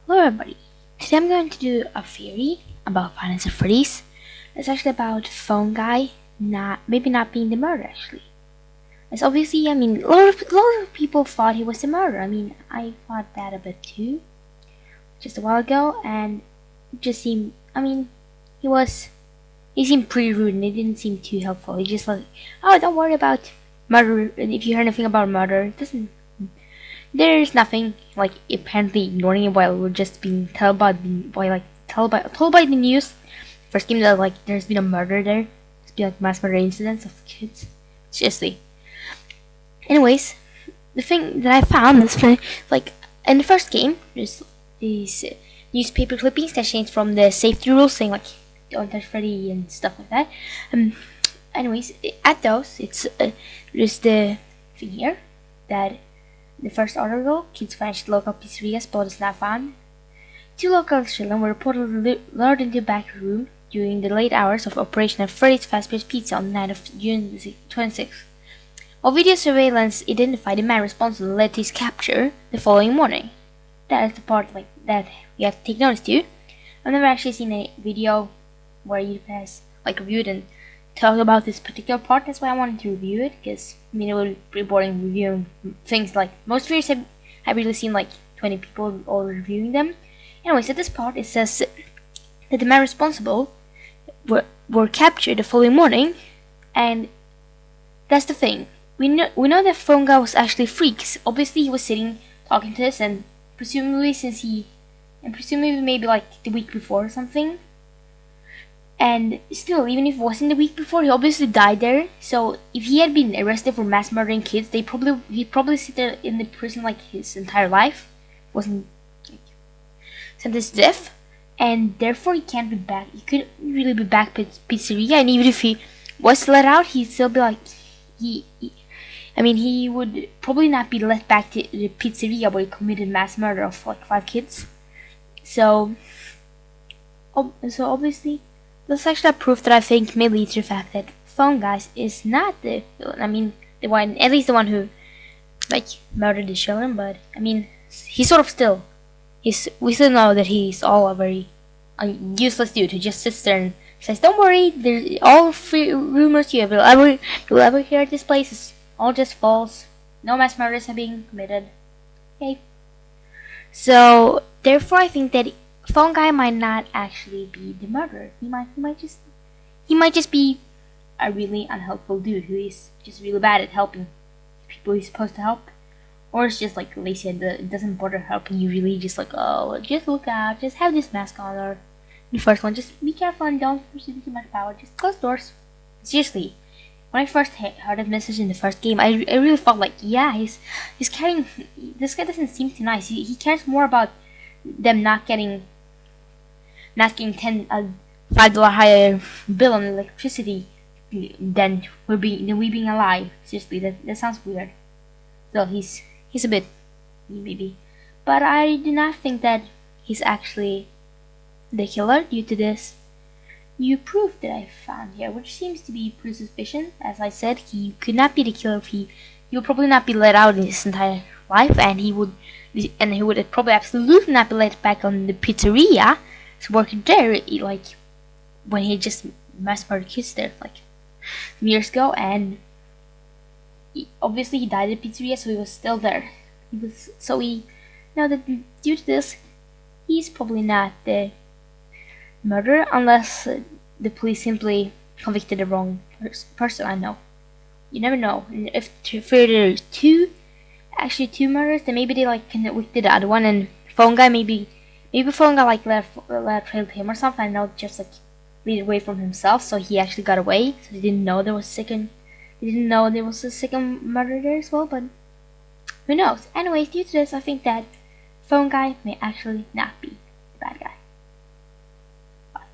Hello everybody, today I'm going to do a theory about Finance of Freddy's. It's actually about Phone Guy maybe not being the murderer actually. As obviously, a lot of people thought he was the murderer. I thought that a bit too, just a while ago, and it just seemed, he seemed pretty rude and it didn't seem too helpful. He just like, oh, don't worry about murder, if you heard anything about murder, it doesn't there's nothing, like apparently ignoring it while we're just being told by the news. First game that like there's been a murder there. It's been like mass murder incidents of kids. Seriously. Anyways, the thing that I found is like in the first game there's these newspaper clippings that changed from the safety rules saying like don't touch Freddy and stuff like that. Anyways, at those there's the thing here that the first article, kids vanished at local pizzerias, but is not found. 2 local children were reportedly lured into a back room during the late hours of operation at Freddy's Fast Pace Pizza on the night of June 26th. While video surveillance identified the man responsible and led to his capture the following morning. That is the part like that you have to take notice to. I've never actually seen a video where you has like reviewed and talk about this particular part. That's why I wanted to review it, because it would be pretty boring reviewing things like most videos I've really seen like 20 people all reviewing them. Anyways, at this part it says that the man responsible were captured the following morning, and that's the thing. We know that Phone Guy was actually free, because obviously he was sitting talking to us, and presumably maybe like the week before or something. And still, even if it wasn't the week before, he obviously died there. So if he had been arrested for mass murdering kids, he'd probably sit there in the prison like his entire life. Wasn't like, sentenced to death, and therefore he can't be back. He couldn't really be back at pizzeria. And even if he was let out, he'd still be like he would probably not be let back to the pizzeria where he committed mass murder of like 5 kids. So obviously. That's actually a proof that I think may lead to the fact that Phone Guy is not the one, at least the one who like murdered the children. But he's sort of still. We still know that he's all a very useless dude who just sits there and says, "Don't worry, there's all rumors you will ever hear at this place is all just false. No mass murders are being committed." Okay. So therefore, I think that Phone Guy might not actually be the murderer. He might just be a really unhelpful dude who is just really bad at helping people he's supposed to help, or it's just like lazy and it doesn't bother helping you. Really, just like, oh, just look out, just have this mask on, or the first one, just be careful and don't receive too much power. Just close doors. Seriously, when I first heard that message in the first game, I really felt like, yeah, he's caring. This guy doesn't seem too nice. He cares more about them not getting $5 higher bill on electricity than we being alive. Seriously, that sounds weird. So he's a bit maybe, but I do not think that he's actually the killer due to this new proof that I found here, which seems to be pretty suspicious. As I said, he could not be the killer if he would probably not be let out in his entire life, and he would probably absolutely not be let back on the pizzeria. Working there, like when he just mass murdered kids there, like years ago, and obviously he died at pizzeria, so he was still there. We know that due to this, he's probably not the murderer, unless the police simply convicted the wrong person. I know, you never know. If there are two murders, then maybe they like convicted the other one, and Phone Guy maybe Phone Guy like left trailed him or something, and not just like lead away from himself, so he actually got away. So he didn't know there was a second murder there as well, but who knows? Anyways, due to this, I think that Phone Guy may actually not be the bad guy.